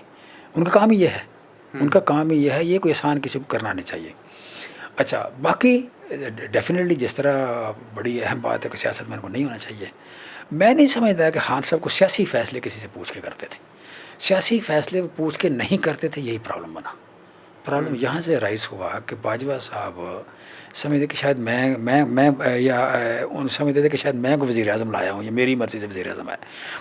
ان کا کام ہی یہ ہے، یہ کوئی احسان کسی کو کرنا نہیں چاہیے. اچھا، باقی ڈیفینیٹلی جس طرح بڑی اہم بات ہے کہ سیاست میں ان کو نہیں ہونا چاہیے. میں نہیں سمجھتا کہ خان صاحب کو سیاسی فیصلے کسی سے پوچھ کے کرتے تھے. سیاسی فیصلے پوچھ کے نہیں کرتے تھے، یہی پرابلم بنا. پرابلم یہاں سے رائز ہوا کہ باجوہ صاحب سمجھتے کہ شاید سمجھتے تھے کہ شاید میں وزیر اعظم لایا ہوں، یا میری مرضی سے وزیر اعظم ہے.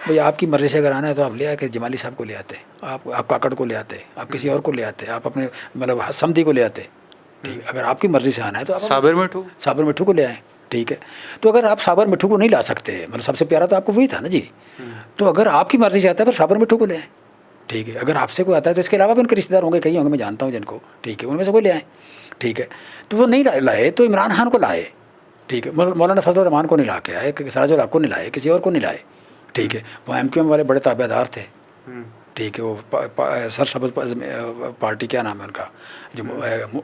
بھئی آپ کی مرضی سے اگر آنا ہے تو آپ لے آئے کہ جمالی صاحب کو لے آتے، آپ کاکڑ کو لے آتے، آپ کسی اور کو لے آتے، آپ اپنے مطلب سمدھی کو لے آتے. ٹھیک، اگر آپ کی مرضی سے آنا ہے تو آپ صابر مٹھو کو لے آئیں. ٹھیک ہے، تو اگر آپ صابر مٹھو کو نہیں لا سکتے، مطلب سب سے پیارا تو آپ کو وہی تھا نا جی، تو اگر آپ کی مرضی سے آتا ہے پھر صابر مٹھو کو لے آئیں. ٹھیک ہے، اگر آپ سے کوئی آتا ہے تو اس کے علاوہ بھی ان کے رشتے دار ہوں گے، کئی ہوں گے، میں جانتا ہوں جن کو. ٹھیک ہے، ان میں سے کوئی لے آئیں. ٹھیک ہے، تو وہ نہیں لائے تو عمران خان کو لائے. ٹھیک ہے، مولانا فضل الرحمان کو نہیں لا کے آئے، سراج الحق کو نہیں لائے، کسی اور کو نہیں لائے. ٹھیک ہے، وہ ایم کیو ایم والے بڑے تابع دار تھے. ٹھیک ہے، وہ سر سبز پارٹی، کیا نام ہے ان کا، جو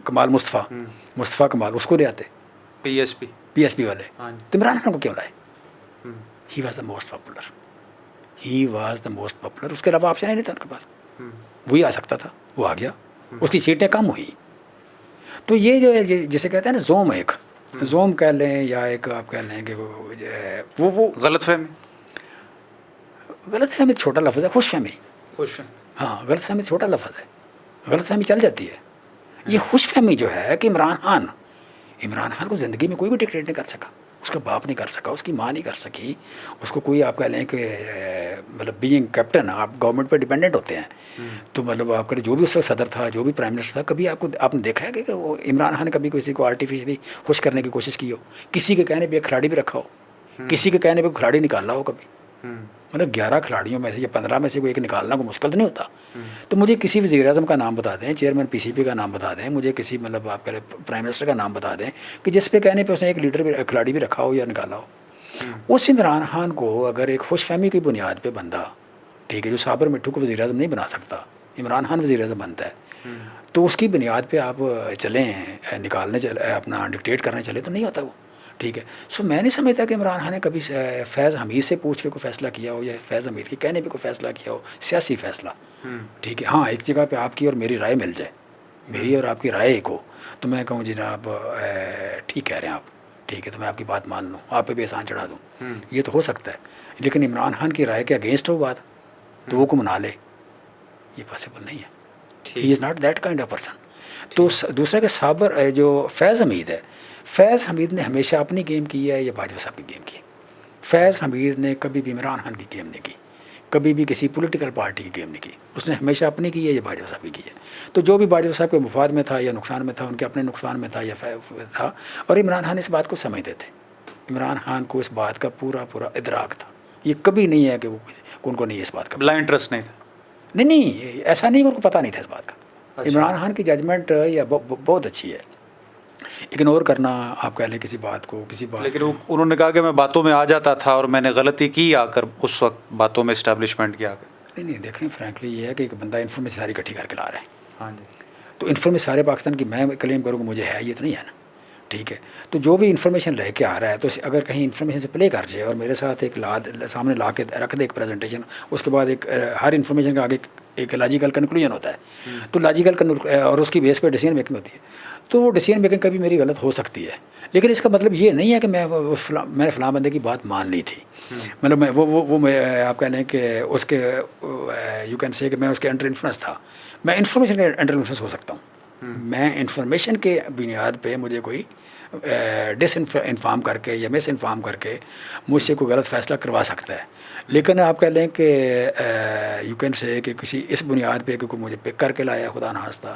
کمال مصطفیٰ کمال، اس کو لے آتے. پی ایس پی والے. تو عمران خان کو کیوں لائے؟ He was the most popular. اس کے علاوہ آپشن ہی نہیں تھا ان کے پاس. وہی آ سکتا تھا، وہ آ گیا، اس کی سیٹیں کم ہوئی. تو یہ جو ہے جسے کہتے ہیں نا زوم کہہ لیں، یا ایک آپ کہہ لیں کہ وہ غلط فہمی چھوٹا لفظ ہے، خوش فہمی. ہاں، غلط فہمی چھوٹا لفظ ہے، غلط فہمی چل جاتی ہے. یہ خوش فہمی جو ہے کہ عمران خان کو زندگی میں کوئی بھی ڈکٹیٹ نہیں کر سکا، اس کا باپ نہیں کر سکا، اس کی ماں نہیں کر سکی، اس کو کوئی، آپ کہہ لیں کہ مطلب بینگ کیپٹن آپ گورنمنٹ پہ ڈیپینڈنٹ ہوتے ہیں. تو مطلب آپ کا جو بھی اس وقت صدر تھا، جو بھی پرائم منسٹر تھا، کبھی آپ نے دیکھا ہے کہ وہ عمران خان نے کبھی کسی کو آرٹیفیشلی خوش کرنے کی کوشش کی ہو؟ کسی کے کہنے پہ ایک کھلاڑی بھی رکھا ہو، کسی کے کہنے پہ کھلاڑی نکالا ہو کبھی؟ مطلب 11 کھلاڑیوں میں سے یا 15 میں سے کوئی ایک نکالنا کو مشکل تو نہیں ہوتا. تو مجھے کسی وزیر اعظم کا نام بتا دیں، چیئرمین پی سی بی کا نام بتا دیں، مجھے کسی مطلب آپ کہہ پرائم منسٹر کا نام بتا دیں کہ جس پہ کہنے پہ اس نے ایک لیڈر بھی، کھلاڑی بھی رکھا ہو یا نکالا ہو. اس عمران خان کو اگر ایک خوش فہمی کی بنیاد پہ بندہ، ٹھیک ہے، جو صابر مٹھو کو وزیر اعظم نہیں بنا سکتا، عمران خان وزیر اعظم بنتا ہے، تو اس کی بنیاد پہ آپ چلیں نکالنے اپنا ڈکٹیٹ کرنے چلے تو نہیں ہوتا وہ. ٹھیک ہے، سو میں نہیں سمجھتا کہ عمران خان نے کبھی فیض حمید سے پوچھ کے کوئی فیصلہ کیا ہو، یا فیض حمید کے کہنے پہ کوئی فیصلہ کیا ہو، سیاسی فیصلہ. ٹھیک ہے، ہاں، ایک جگہ پہ آپ کی اور میری رائے مل جائے، میری اور آپ کی رائے ایک ہو، تو میں کہوں جناب ٹھیک کہہ رہے ہیں آپ، ٹھیک ہے، تو میں آپ کی بات مان لوں، آپ پہ بھی احسان چڑھا دوں، یہ تو ہو سکتا ہے. لیکن عمران خان کی رائے کے اگینسٹ ہو بات تو وہ کو منا لے، یہ پاسبل نہیں ہے. He is not that kind of person. تو دوسرا کہ جو فیض حمید ہے، فیض حمید نے ہمیشہ اپنی گیم کی ہے یا باجوہ صاحب کی گیم کی ہے؟ فیض حمید نے کبھی بھی عمران خان کی گیم نہیں کی، کبھی بھی کسی پولیٹیکل پارٹی کی گیم نہیں کی. اس نے ہمیشہ اپنی کی ہے یا باجوہ صاحب کی ہے. تو جو بھی باجوہ صاحب کے مفاد میں تھا یا نقصان میں تھا، ان کے اپنے نقصان میں تھا یا تھا. اور عمران خان اس بات کو سمجھتے تھے، عمران خان کو اس بات کا پورا ادراک تھا. یہ کبھی نہیں ہے کہ وہ ان کو نہیں اس بات کا بلائنڈ ٹرسٹ نہیں تھا. نہیں، ایسا نہیں کہ ان کو پتہ نہیں تھا اس بات کا. عمران خان کی ججمنٹ یا بہت اچھی ہے. اگنور کرنا، آپ کہہ لیں کسی بات کو، لیکن انہوں نے کہا کہ میں باتوں میں آ جاتا تھا اور میں نے غلطی کی آ کر، اس وقت باتوں میں اسٹیبلشمنٹ کیا. نہیں دیکھیں، فرینکلی یہ ہے کہ ایک بندہ انفارمیشن ساری اکٹھی کر کے لا رہے ہیں. ہاں جی. تو انفارمیشن سارے پاکستان کی میں کلیم کروں کہ مجھے ہے، یہ تو نہیں ہے نا. ٹھیک ہے، تو جو بھی انفارمیشن لے کے آ رہا ہے، تو اگر کہیں انفارمیشن سے پلے کر جائے اور میرے ساتھ ایک سامنے لا کے رکھ دے ایک پریزنٹیشن، اس کے بعد ہر انفارمیشن کا آگے ایک لاجیکل کنکلوژن ہوتا ہے، تو لاجیکل اور اس کی بیس پہ ڈیسیژن میکنگ ہوتی ہے. تو وہ ڈیسیژن میکنگ کبھی میری غلط ہو سکتی ہے، لیکن اس کا مطلب یہ نہیں ہے کہ میں نے فلاں بندے کی بات مان لی تھی. مطلب میں آپ کہہ لیں کہ اس کے یو کین سے کہ میں اس کے انڈر انفلوئنس تھا. میں انفارمیشن کے انڈر انفلوئنس ہو سکتا ہوں، میں انفارمیشن کے بنیاد پہ مجھے کوئی ڈس انفارم کر کے یا مس انفارم کر کے مجھ سے کوئی غلط فیصلہ کروا سکتا ہے. لیکن آپ کہہ لیں کہ یو کین سے کہ کسی اس بنیاد پہ کہ کوئی مجھے پک کر کے لایا خدا نخواستہ,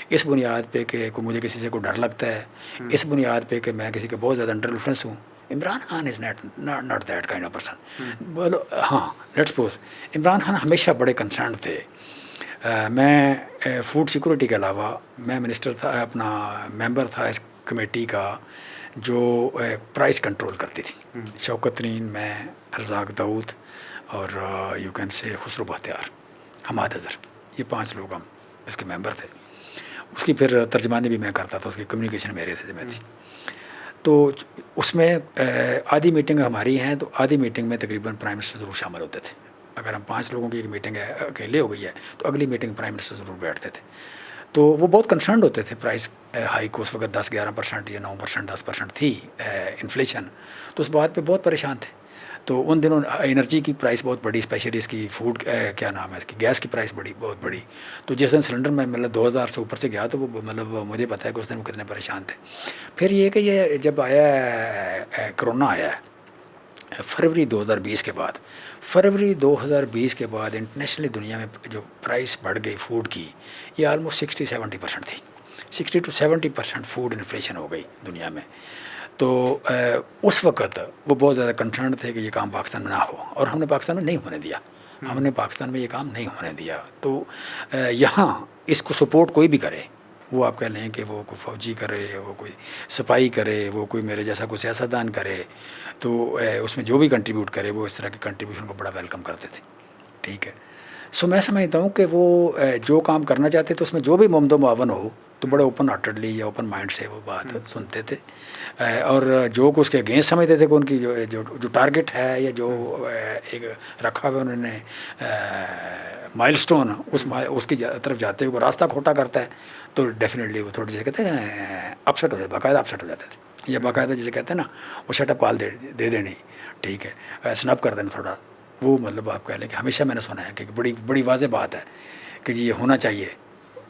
اس بنیاد پہ کہ کوئی مجھے کسی سے کوئی ڈر لگتا ہے, اس بنیاد پہ کہ میں کسی کے بہت زیادہ انڈر انفلوئنس ہوں. عمران خان از not that kind of person. بولو ہاں لیٹس سپوز عمران خان ہمیشہ بڑے کنسرن تھے. میں فوڈ سیکورٹی کے علاوہ میں منسٹر تھا, اپنا ممبر تھا اس کمیٹی کا جو پرائس کنٹرول کرتی تھی. شوکت ترین, میں, رزاق داؤد اور یو کین سے خسرو بختیار, حماد اظہر, یہ 5 لوگ ہم اس کے ممبر تھے. اس کی پھر ترجمانی بھی میں کرتا تھا, اس کی کمیونیکیشن میرے سے میں تھی. تو اس میں آدھی میٹنگ ہماری ہیں تو آدھی میٹنگ میں تقریباً پرائم منسٹر ضرور شامل ہوتے تھے. اگر ہم 5 لوگوں کی ایک میٹنگ ہے اکیلے ہو گئی ہے تو اگلی میٹنگ پرائم منسٹر ضرور بیٹھتے تھے. تو وہ بہت کنسرنڈ ہوتے تھے پرائس ہائی کو. اس وقت 10-11% یا 9% 10% تھی انفلیشن, تو اس بات پہ بہت پریشان تھے. تو ان دنوں انرجی کی پرائس بہت بڑی, اسپیشلی اس کی فوڈ کیا نام ہے اس کی گیس کی پرائس بہت بڑی. تو جس دن سلنڈر میں مطلب 2000 سے اوپر سے گیا تو وہ مطلب مجھے پتہ ہے کہ اس دن وہ کتنے پریشان تھے. پھر یہ کہ یہ جب آیا کرونا آیا فروری 2020 کے بعد, فروری 2020 کے بعد انٹرنیشنلی دنیا میں جو پرائس بڑھ گئی فوڈ کی, یہ آلموسٹ 60-70% تھی. 60-70% فوڈ انفلیشن ہو گئی دنیا میں. تو اس وقت وہ بہت زیادہ کنسرن تھے کہ یہ کام پاکستان میں نہ ہو, اور ہم نے پاکستان میں نہیں ہونے دیا. ہم نے پاکستان میں یہ کام نہیں ہونے دیا. تو یہاں اس کو سپورٹ کوئی بھی کرے, وہ آپ کہہ لیں کہ وہ کوئی فوجی کرے, وہ کوئی سپاہی کرے, وہ کوئی میرے جیسا کوئی سیاستدان کرے, تو اس میں جو بھی کنٹریبیوٹ کرے وہ اس طرح کے کنٹریبیوشن کو بڑا ویلکم کرتے تھے. ٹھیک ہے. سو میں سمجھتا ہوں کہ وہ جو کام کرنا چاہتے تھے اس میں جو بھی ممد و معاون ہو تو بڑے اوپن ہارٹڈلی یا اوپن مائنڈ سے وہ بات سنتے تھے. اور جو کہ اس کے اگینسٹ سمجھتے تھے کہ ان کی جو ٹارگٹ ہے یا جو ایک رکھا ہوا انہوں نے مائل سٹون, اس کی طرف جاتے ہوئے راستہ کھوٹا کرتا ہے تو ڈیفینیٹلی وہ تھوڑی جیسے کہتے ہیں اپسٹ ہو جاتے, باقاعدہ اپسٹ ہو جاتے تھے, یا باقاعدہ جسے کہتے ہیں نا وہ شٹ اپ کال دے دینی. ٹھیک ہے, سنپ کر دینا تھوڑا. وہ مطلب آپ کہہ لیں کہ ہمیشہ میں نے سنا ہے کہ بڑی واضح بات ہے کہ جی یہ ہونا چاہیے,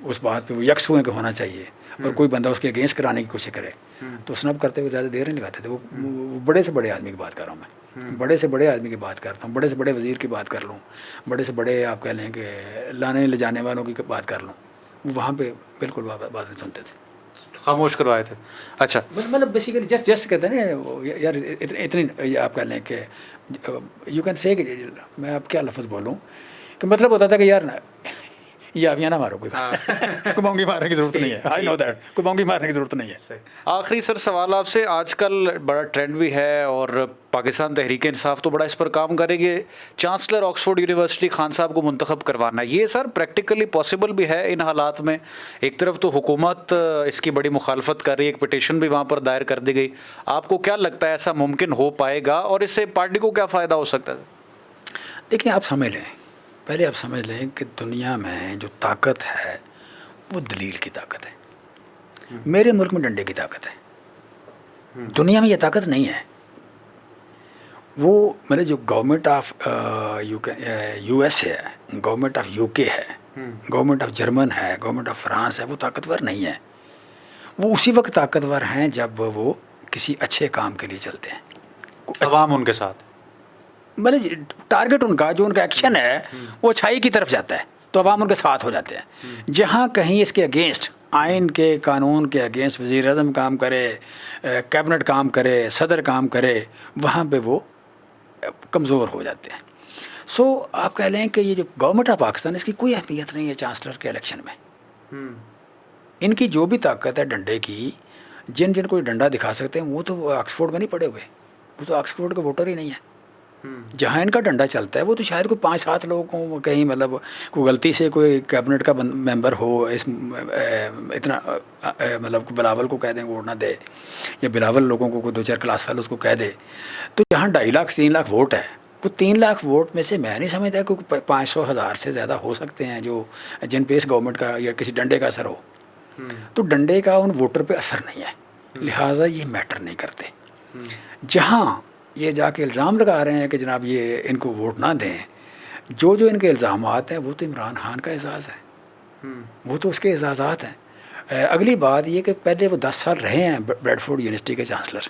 اس بات پہ وہ یکس ہوئے کہ ہونا چاہیے, اور کوئی بندہ اس کے اگینسٹ کرانے کی کوشش کرے تو سنپ کرتے ہوئے زیادہ دیر نہیں لگاتے تھے. وہ بڑے سے بڑے آدمی کی بات کر رہا ہوں میں, بڑے سے بڑے آدمی کی بات کرتا ہوں, بڑے سے بڑے وزیر کی بات کر لوں, بڑے سے بڑے آپ کہہ لیں کہ لانے لے جانے والوں کی بات کر لوں, وہاں پہ بالکل بات نہیں سنتے تھے, خاموش کروائے تھے. اچھا, مطلب بیسیکلی جسٹ کہتے ہیں نا یار اتنی آپ کہہ لیں کہ یو کین سے کہ میں اب کیا لفظ بولوں کہ مطلب ہوتا تھا کہ یار یہ ابھی نہ مارو, کوئی بونگی مارنے کی ضرورت نہیں ہے. آئی نو دیٹ, کوئی بونگی مارنے کی ضرورت نہیں ہے. آخری سر سوال آپ سے, آج کل بڑا ٹرینڈ بھی ہے اور پاکستان تحریک انصاف تو بڑا اس پر کام کرے گی, چانسلر آکسفورڈ یونیورسٹی خان صاحب کو منتخب کروانا. یہ سر پریکٹیکلی پاسبل بھی ہے ان حالات میں؟ ایک طرف تو حکومت اس کی بڑی مخالفت کر رہی ہے, ایک پٹیشن بھی وہاں پر دائر کر دی گئی. آپ کو کیا لگتا ہے ایسا ممکن ہو پائے گا, اور اس سے پارٹی کو کیا فائدہ ہو سکتا ہے؟ دیکھیں آپ سمجھ لیں, پہلے آپ سمجھ لیں کہ دنیا میں جو طاقت ہے وہ دلیل کی طاقت ہے. میرے ملک میں ڈنڈے کی طاقت ہے, دنیا میں یہ طاقت نہیں ہے. وہ میرے جو گورنمنٹ آف یو ایس ہے, گورنمنٹ آف یو کے ہے, گورنمنٹ آف جرمن ہے, گورنمنٹ آف فرانس ہے, وہ طاقتور نہیں ہے. وہ اسی وقت طاقتور ہیں جب وہ کسی اچھے کام کے لیے چلتے ہیں, عوام ان کے ساتھ, مطلب ٹارگٹ ان کا جو ان کا ایکشن ہے وہ اچھائی کی طرف جاتا ہے تو عوام ان کے ساتھ ہو جاتے ہیں. جہاں کہیں اس کے اگینسٹ, آئین کے قانون کے اگینسٹ وزیر اعظم کام کرے, کیبنٹ کام کرے, صدر کام کرے, وہاں پہ وہ کمزور ہو جاتے ہیں. سو آپ کہہ لیں کہ یہ جو گورنمنٹ آف پاکستان, اس کی کوئی اہمیت نہیں ہے چانسلر کے الیکشن میں. ان کی جو بھی طاقت ہے ڈنڈے کی, جن کو ڈنڈا دکھا سکتے ہیں وہ تو آکسفورڈ میں نہیں پڑے ہوئے, وہ تو آکسفورڈ کے ووٹر ہی نہیں ہے. جہاں ان کا ڈنڈا چلتا ہے وہ تو شاید کوئی 5-7 لوگوں کو کہیں مطلب کوئی غلطی سے کوئی کیبنٹ کا ممبر ہو, اس اتنا مطلب بلاول کو کہہ دیں ووٹ نہ دے, یا بلاول لوگوں کو کوئی 2-4 کلاس فیلوز کو کہہ دے. تو جہاں 2.5 لاکھ 3 لاکھ ووٹ ہے, وہ 3 لاکھ ووٹ میں سے میں نہیں سمجھتا کہ 500,000 سے زیادہ ہو سکتے ہیں جو جن پہ اس گورنمنٹ کا یا کسی ڈنڈے کا اثر ہو. تو ڈنڈے کا ان ووٹر پہ اثر نہیں ہے, لہٰذا یہ میٹر نہیں کرتے. جہاں یہ جا کے الزام لگا رہے ہیں کہ جناب یہ ان کو ووٹ نہ دیں, جو ان کے الزامات ہیں وہ تو عمران خان کا اعزاز ہے, وہ تو اس کے اعزازات ہیں. اگلی بات یہ کہ پہلے وہ 10 سال رہے ہیں بریڈفورڈ یونیورسٹی کے چانسلر،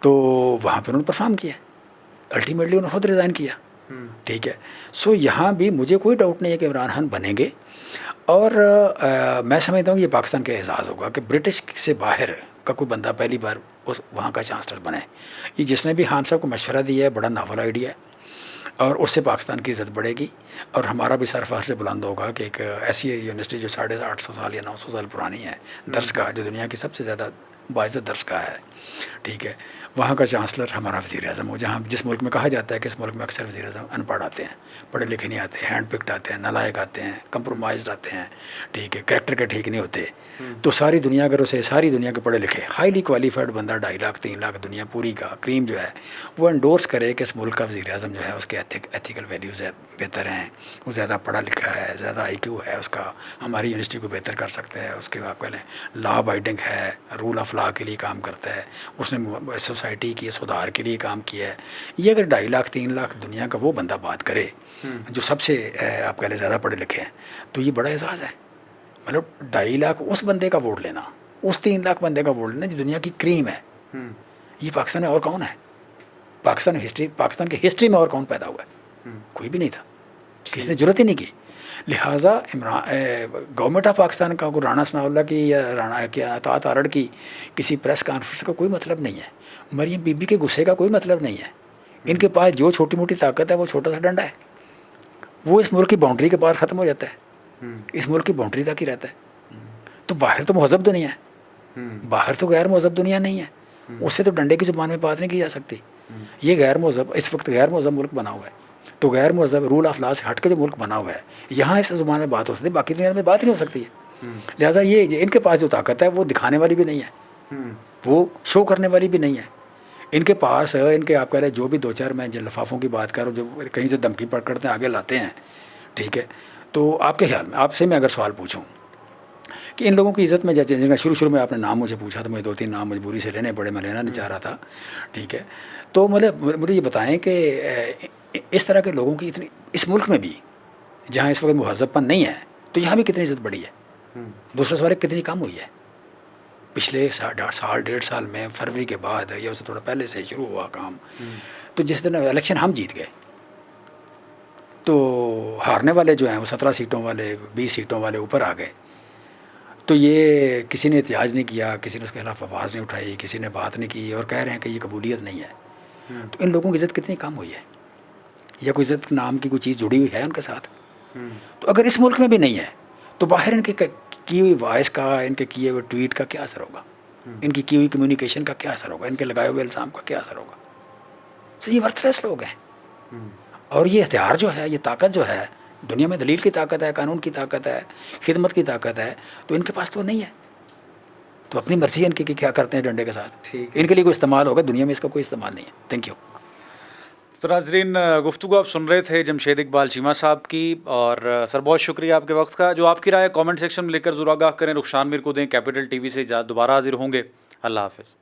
تو وہاں پہ انہوں نے پرفارم کیا، الٹیمیٹلی انہوں نے خود ریزائن کیا، ٹھیک ہے. سو یہاں بھی مجھے کوئی ڈاؤٹ نہیں ہے کہ عمران خان بنیں گے، اور میں سمجھتا ہوں کہ یہ پاکستان کا اعزاز ہوگا کہ برٹش سے باہر کا کوئی بندہ پہلی بار وہاں کا چانسلر بنے. یہ جس نے بھی خان صاحب کو مشورہ دیا ہے بڑا ناول آئیڈیا ہے، اور اس سے پاکستان کی عزت بڑھے گی، اور ہمارا بھی سر فخر سے بلند ہوگا کہ ایک ایسی یونیورسٹی جو 850 سال یا 900 سال پرانی ہے، درس گاہ جو دنیا کی سب سے زیادہ باعزت درس گاہ ہے، ٹھیک ہے، وہاں کا چانسلر ہمارا وزیر اعظم ہو. جہاں جس ملک میں کہا جاتا ہے کہ اس ملک میں اکثر وزیر اعظم ان پڑھ آتے ہیں، پڑھے لکھے نہیں آتے، ہینڈ پکڈ آتے ہیں، نالائق آتے ہیں، کمپرومائزڈ آتے ہیں، ٹھیک ہے، کریکٹر کے ٹھیک نہیں ہوتے. تو ساری دنیا اگر اسے ساری دنیا کے پڑھے لکھے ہائیلی کوالیفائڈ بندہ 2.5 لاکھ 3 لاکھ دنیا پوری کا کریم جو ہے وہ انڈورس کرے کہ اس ملک کا وزیر اعظم جو ہے اس کے ایتھیکل ویلیوز بہتر ہیں، وہ زیادہ پڑھا لکھا ہے، زیادہ آئی کیو ہے اس کا، ہماری یونیورسٹی کو بہتر کر سکتا ہے، اس کے آپ کہہ لیں لا ابائڈنگ ہے، رول آف لا کے لیے کام کرتا ہے، اس نے سوسائٹی کی سدھار کے لیے کام کیا ہے. یہ اگر 2.5 لاکھ 3 لاکھ دنیا کا وہ بندہ بات کرے جو سب سے آپ کہہ لیں زیادہ پڑھے لکھے ہیں، تو یہ بڑا اعزاز ہے. مطلب 2.5 لاکھ اس بندے کا ووٹ لینا، اس 3 لاکھ بندے کا ووٹ لینا جو دنیا کی کریم ہے. یہ پاکستان میں اور کون ہے؟ پاکستان کی ہسٹری میں اور کون پیدا ہوا ہے؟ کوئی بھی نہیں تھا، کسی نے ضرورت ہی نہیں کی. لہٰذا گورنمنٹ آف پاکستان کا کوئی رانا ثناء اللہ کی یا رانا اطاعت آرڑ کی کسی پریس کانفرنس کا کوئی مطلب نہیں ہے، مریم بی بی کے غصے کا کوئی مطلب نہیں ہے. ان کے پاس جو چھوٹی موٹی طاقت ہے وہ چھوٹا سا ڈنڈا ہے، وہ اس ملک کی باؤنڈری کے باہر ختم ہو جاتا ہے، اس ملک کی باؤنڈری تک ہی رہتا ہے. تو باہر تو مہذب دنیا ہے، باہر تو غیر مہذب دنیا نہیں ہے، اس سے تو ڈنڈے کی زبان میں بات نہیں کی جا سکتی. یہ غیر مہذب اس وقت غیر مہذب ملک بنا ہوا ہے، تو غیر مہذب رول آف لا سے ہٹ کے جو ملک بنا ہوا ہے یہاں اس زبان میں بات ہو سکتی ہے، باقی دنیا میں بات نہیں ہو سکتی ہے. لہٰذا یہ ان کے پاس جو طاقت ہے وہ دکھانے والی بھی نہیں ہے، وہ شو کرنے والی بھی نہیں ہے. ان کے پاس ان کے آپ کہہ رہے جو بھی 2-4 میں جن لفافوں کی بات کروں جو کہیں سے دھمکی پڑ کرتے ہیں آگے لاتے ہیں، ٹھیک ہے. تو آپ کے خیال میں آپ سے میں اگر سوال پوچھوں کہ ان لوگوں کی عزت میں جن کا شروع میں آپ نے نام مجھے پوچھا تو مجھے 2-3 نام مجبوری سے لینے پڑے، میں لینا نہیں چاہ رہا تھا، ٹھیک ہے. تو مجھے یہ بتائیں کہ اس طرح کے لوگوں کی اتنی اس ملک میں بھی جہاں اس وقت مہذب پن نہیں ہے تو یہاں بھی کتنی عزت بڑھی ہے، دوسرے سوال کتنی کم ہوئی ہے. پچھلے 1.5 سال میں فروری کے بعد یا اس سے تھوڑا پہلے سے شروع ہوا کام، تو جس دن الیکشن ہم جیت گئے تو ہارنے والے جو ہیں وہ 17 سیٹوں والے 20 سیٹوں والے اوپر آ گئے. تو یہ کسی نے احتجاج نہیں کیا، کسی نے اس کے خلاف آواز نہیں اٹھائی، کسی نے بات نہیں کی، اور کہہ رہے ہیں کہ یہ قبولیت نہیں ہے. تو ان لوگوں کی عزت کتنی کم ہوئی ہے، یا کوئی عزت نام کی کوئی چیز جڑی ہوئی ہے ان کے ساتھ؟ تو اگر اس ملک میں بھی نہیں ہے تو باہر ان کے کی ہوئی وائس کا، ان کے کیے ہوئے ٹویٹ کا کیا اثر ہوگا، ان کی ہوئی کمیونیکیشن کا کیا اثر ہوگا، ان کے لگائے ہوئے الزام کا کیا اثر ہوگا؟ تو یہ ورتھلیس لوگ ہیں. اور یہ ہتھیار جو ہے، یہ طاقت جو ہے، دنیا میں دلیل کی طاقت ہے، قانون کی طاقت ہے، خدمت کی طاقت ہے، تو ان کے پاس تو نہیں ہے. تو اپنی مرضی ان کی کیا کرتے ہیں ڈنڈے کے ساتھ، ان کے لیے کوئی استعمال ہوگا، دنیا میں اس کا کوئی استعمال نہیں ہے. Thank you. تو ناظرین، گفتگو آپ سن رہے تھے جمشید اقبال چیمہ صاحب کی، اور سر بہت شکریہ آپ کے وقت کا. جو آپ کی رائے کامنٹ سیکشن میں لے کر ضرور آگاہ کریں. رخشان میر کو دیں. کیپٹل ٹی وی سے دوبارہ حاضر ہوں گے. اللہ حافظ.